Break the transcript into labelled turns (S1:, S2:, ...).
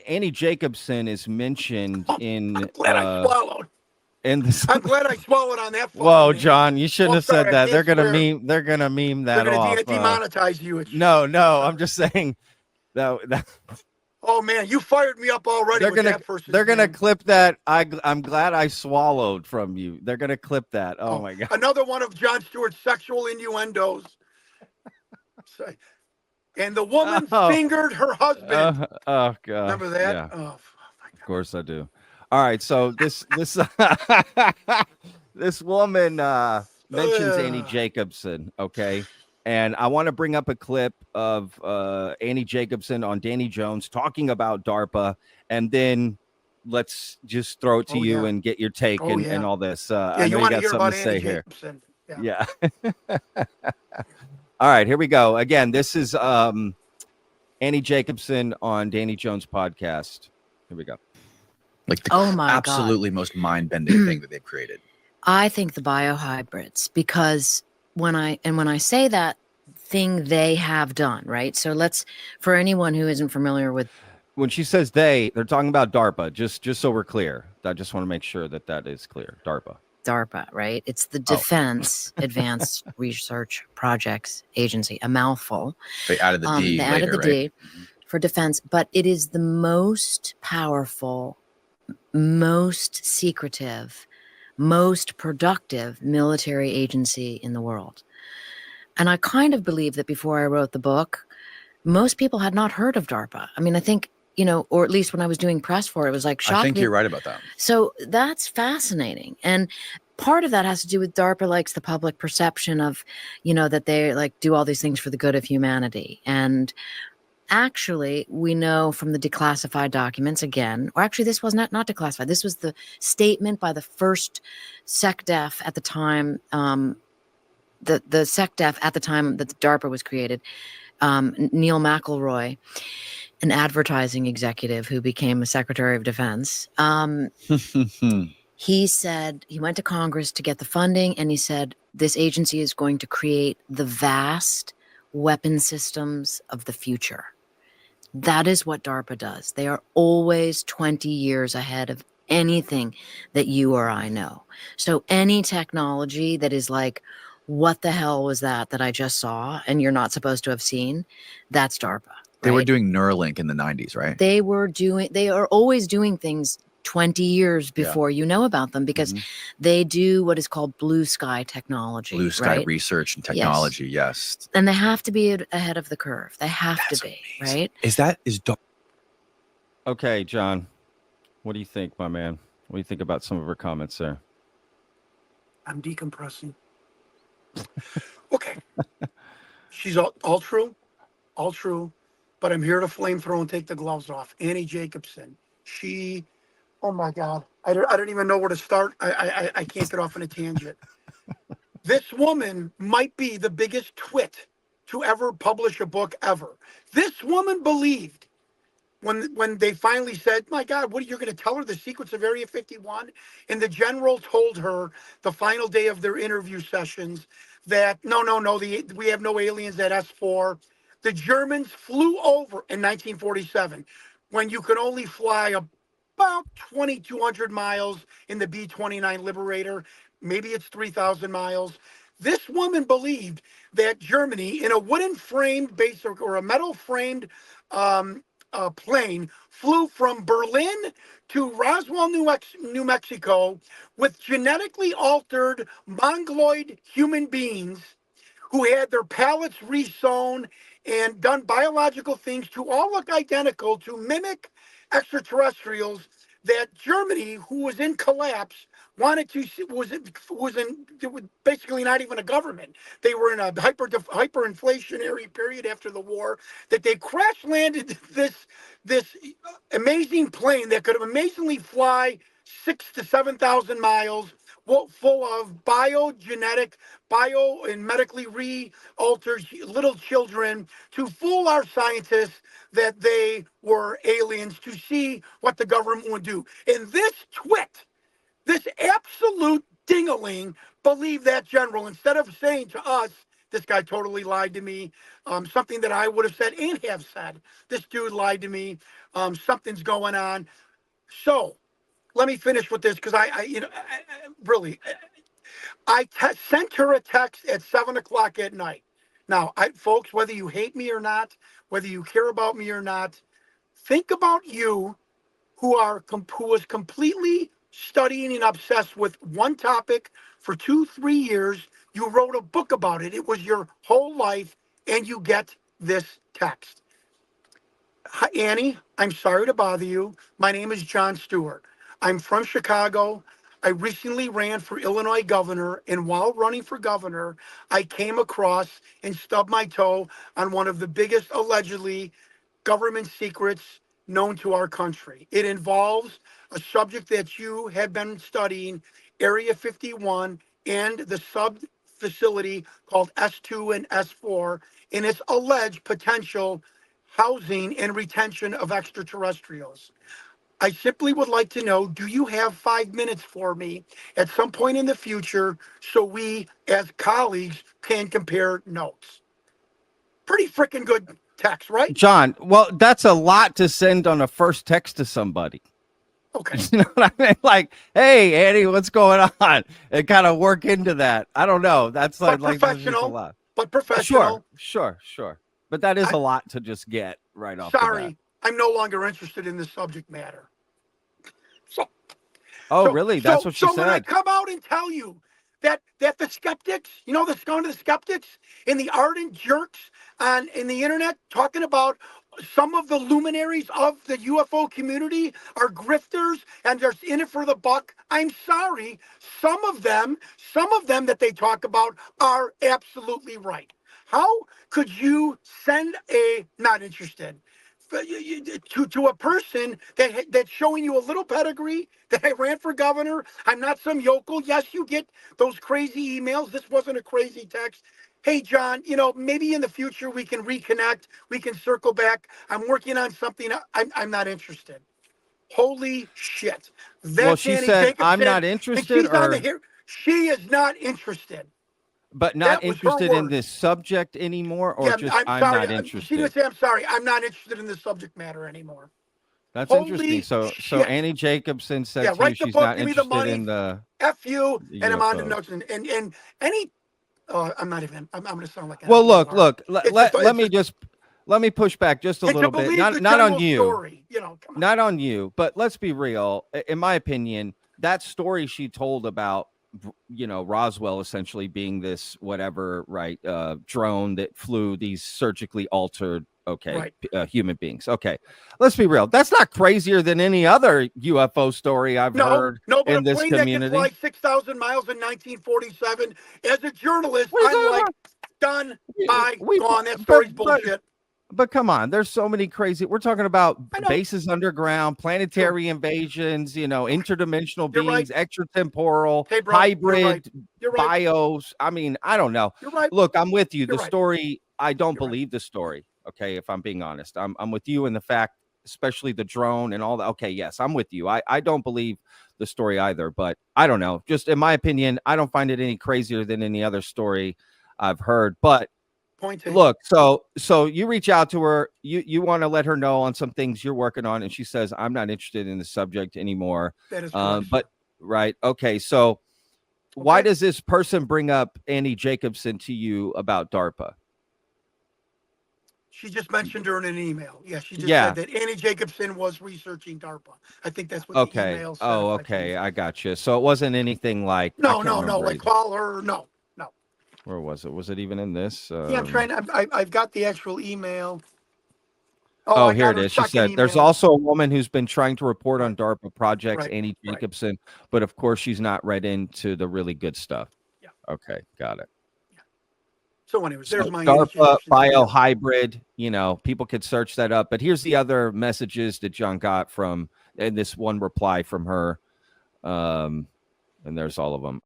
S1: Annie Jacobsen is mentioned
S2: Oh, I'm
S1: in
S2: glad I swallowed.
S1: this.
S2: I'm glad I swallowed on that fucking
S1: Whoa,
S2: name.
S1: John, you shouldn't
S2: Oh,
S1: have said
S2: sorry, I
S1: that.
S2: can't swear.
S1: They're gonna meme
S2: They're
S1: that
S2: going to
S1: off.
S2: demonetize you.
S1: No, I'm
S2: Sorry.
S1: just saying that
S2: Oh, man, you fired me up already with that
S1: they're
S2: person's
S1: gonna
S2: name.
S1: clip that. I'm glad I swallowed from you. They're gonna clip that. Oh
S2: Oh,
S1: my god.
S2: another one of Jon Stewart's sexual innuendos. And the woman
S1: Oh,
S2: fingered her husband.
S1: oh gosh.
S2: Remember that?
S1: Yeah,
S2: Oh, my
S1: of course I do. All right, so this this woman mentions Annie
S2: God.
S1: Jacobsen, okay? And I want to bring up a clip of Annie Jacobsen on Danny Jones talking about DARPA, and then let's just throw it to
S2: Oh,
S1: you
S2: yeah.
S1: and get your take
S2: Oh,
S1: and
S2: yeah.
S1: all this.
S2: Yeah,
S1: I know
S2: you
S1: you
S2: want to
S1: got
S2: hear
S1: something
S2: about
S1: to
S2: Annie
S1: say here.
S2: Jacobsen. Yeah.
S1: Yeah. All right, here we go. Again, this is Annie Jacobsen on Danny Jones podcast. Here we go.
S3: Like the
S4: Oh my God.
S3: absolutely most mind-bending thing that they've created.
S4: I think the biohybrids, because when I say that thing they have done, right? So for anyone who isn't familiar with,
S1: When she says they're talking about DARPA. Just so we're clear. I just want to make sure that is clear. DARPA.
S4: DARPA, right? It's the
S1: Oh.
S4: Defense Advanced Research Projects Agency, a mouthful.
S3: They added the D
S4: They
S3: later,
S4: added the
S3: right?
S4: D for defense, but it is the most powerful, most secretive, most productive military agency in the world. And I kind of believe that before I wrote the book, most people had not heard of DARPA. I mean, I think, or at least when I was doing press for it, it was like shocking.
S3: I think you're right about that.
S4: So that's fascinating. And part of that has to do with DARPA likes the public perception of, that they like do all these things for the good of humanity. And actually, we know from the declassified documents again, or actually this was not declassified. This was the statement by the first SecDef at the time, the SecDef at the time that the DARPA was created, Neil McElroy, an advertising executive who became a Secretary of Defense. He said he went to Congress to get the funding, and he said this agency is going to create the vast weapon systems of the future. That is what DARPA does. They are always 20 years ahead of anything that you or I know. So any technology that is like, what the hell was that I just saw and you're not supposed to have seen, that's DARPA.
S3: They were doing Neuralink in the 90s, right?
S4: They are always doing things 20 years before you know about them, because they do what is called blue sky technology.
S3: Blue sky research and technology, yes.
S4: And they have to be ahead of the curve. They have to be,
S3: amazing.
S4: right?
S1: Okay, John. What do you think, my man? What do you think about some of her comments there?
S2: I'm decompressing. Okay. She's all true. All true. But I'm here to flamethrow and take the gloves off. Annie Jacobsen. She, oh my God. I don't even know where to start. I can't get off on a tangent. This woman might be the biggest twit to ever publish a book ever. This woman believed when they finally said, my God, what are you going to tell her the secrets of Area 51? And the general told her the final day of their interview sessions that, no, we have no aliens at S4. The Germans flew over in 1947 when you could only fly about 2,200 miles in the B-29 Liberator. Maybe it's 3,000 miles. This woman believed that Germany, in a wooden framed base or a metal framed plane, flew from Berlin to Roswell, New Mexico, with genetically altered mongoloid human beings who had their palates resewn and done biological things to all look identical to mimic extraterrestrials, that Germany, who was in collapse, wanted to was basically not even a government. They were in a hyperinflationary period after the war. That they crash landed this amazing plane that could amazingly fly 6,000 to 7,000 miles, full of bio and medically re-altered little children, to fool our scientists that they were aliens, to see what the government would do. And this twit, this absolute dingaling, believed that general, instead of saying to us This guy totally lied to me. Something that I would have said and have said. This dude lied to me. Something's going on. So let me finish with this because really, sent her a text at 7 o'clock at night. Now, folks, whether you hate me or not, whether you care about me or not, think about you who was completely studying and obsessed with one topic for 2-3 years. You wrote a book about it. It was your whole life, and you get this text. Hi, Annie, I'm sorry to bother you. My name is John Stewart. I'm from Chicago. I recently ran for Illinois governor, and while running for governor, I came across and stubbed my toe on one of the biggest allegedly government secrets known to our country. It involves a subject that you have been studying, Area 51, and the sub facility called S2 and S4, and its alleged potential housing and retention of extraterrestrials. I simply would like to know, do you have 5 minutes for me at some point in the future so we as colleagues can compare notes? Pretty freaking good text, right?
S1: John, well, that's a lot to send on a first text to somebody.
S2: Okay.
S1: You know what I mean? Like, hey, Annie, what's going on? And kind of work into that. I don't know. That's
S2: But
S1: like that's just a
S2: professional.
S1: lot.
S2: But professional.
S1: Sure. But that is
S2: I-
S1: a lot to just get right off the bat.
S2: Sorry, I'm no longer interested in this subject matter. So,
S1: Oh,
S2: so-
S1: really? That's what she
S2: so when I
S1: said.
S2: come out and tell you that the skeptics, the skeptics and the ardent jerks in the internet talking about some of the luminaries of the UFO community are grifters and they're in it for the buck. I'm sorry. Some of them that they talk about are absolutely right. How could you send not interested to a person that's showing you a little pedigree, that I ran for governor? I'm not some yokel. Yes, you get those crazy emails. This wasn't a crazy text. Hey, John, maybe in the future we can reconnect. We can circle back. I'm working on something. I'm not interested. Holy shit. That's
S1: Well, she
S2: Annie
S1: said,
S2: Jacobsen,
S1: I'm not
S2: and
S1: interested,
S2: she's on the
S1: or
S2: here. She is not interested.
S1: but not
S2: That was her
S1: interested in
S2: word.
S1: this subject anymore, or
S2: Yeah,
S1: just
S2: I'm
S1: I'm
S2: sorry.
S1: not
S2: She didn't
S1: interested.
S2: say I'm sorry. I'm not interested in this subject matter anymore.
S1: That's
S2: Holy
S1: interesting. So
S2: shit.
S1: Annie Jacobsen said
S2: Yeah,
S1: to you
S2: write the
S1: she's
S2: book,
S1: not
S2: give me the
S1: interested
S2: money,
S1: in the
S2: F you, and I'm on to
S1: UFOs.
S2: notes. And any, I'm not even, I'm going to sound like an
S1: Well,
S2: empty
S1: look,
S2: bar.
S1: Let me push back just a
S2: It's to
S1: little bit.
S2: believe
S1: Not
S2: the
S1: not on
S2: general
S1: you.
S2: story. Come on.
S1: Not on you, but let's be real. In my opinion, that story she told about, Roswell essentially being this whatever, right, drone that flew these surgically altered,
S2: Right.
S1: human beings. Okay, let's be real. That's not crazier than any other UFO story I've heard
S2: No, but
S1: in
S2: a
S1: this
S2: plane that can
S1: community.
S2: fly 6,000 miles in 1947. As a journalist,
S1: What are you
S2: I'm
S1: talking
S2: like,
S1: about?
S2: done,
S1: We,
S2: bye,
S1: we-
S2: gone. That
S1: but-
S2: story's
S1: but-
S2: bullshit.
S1: But come on, there's so many crazy. We're talking about
S2: I know.
S1: bases underground, planetary invasions, interdimensional
S2: You're right.
S1: beings, extratemporal,
S2: Hey, bro,
S1: hybrid
S2: You're right.
S1: bios. I mean, I don't know.
S2: You're right.
S1: Look, I'm with you.
S2: You're
S1: The
S2: right.
S1: story, I don't
S2: You're right.
S1: believe the story. Okay, if I'm being honest, I'm with you in the fact, especially the drone and all that. Okay, yes, I'm with you. I don't believe the story either, but I don't know. Just in my opinion, I don't find it any crazier than any other story I've heard. But
S2: Point taken.
S1: look, so you reach out to her, you want to let her know on some things you're working on, and she says, I'm not interested in the subject anymore.
S2: That is correct.
S1: But right, okay, so why
S2: Okay.
S1: does this person bring up Annie Jacobsen to you about DARPA?
S2: She just mentioned her in an email. Yeah, she just
S1: Yeah.
S2: said that Annie Jacobsen was researching DARPA. I think that's what the
S1: Okay.
S2: email said.
S1: Oh,
S2: if I can-
S1: okay, I got you. So it wasn't anything like I
S2: No,
S1: can't
S2: no,
S1: remember
S2: like
S1: either.
S2: call her. No.
S1: Where was it? Was it even in this?
S2: Yeah, I'm trying to. I've got the actual email.
S1: Oh,
S2: I
S1: here
S2: got
S1: it
S2: her
S1: is. She
S2: second
S1: said there's
S2: email.
S1: also a woman who's been trying to report on DARPA projects,
S2: Right,
S1: Annie
S2: right.
S1: Jacobsen, but of course she's not read into the really good stuff.
S2: Yeah.
S1: Okay, got it.
S2: So, anyways,
S1: So
S2: there's my Annie
S1: DARPA
S2: Jacobsen email.
S1: biohybrid, people could search that up. But here's the other messages that John got from, and this one reply from her. And there's all of them.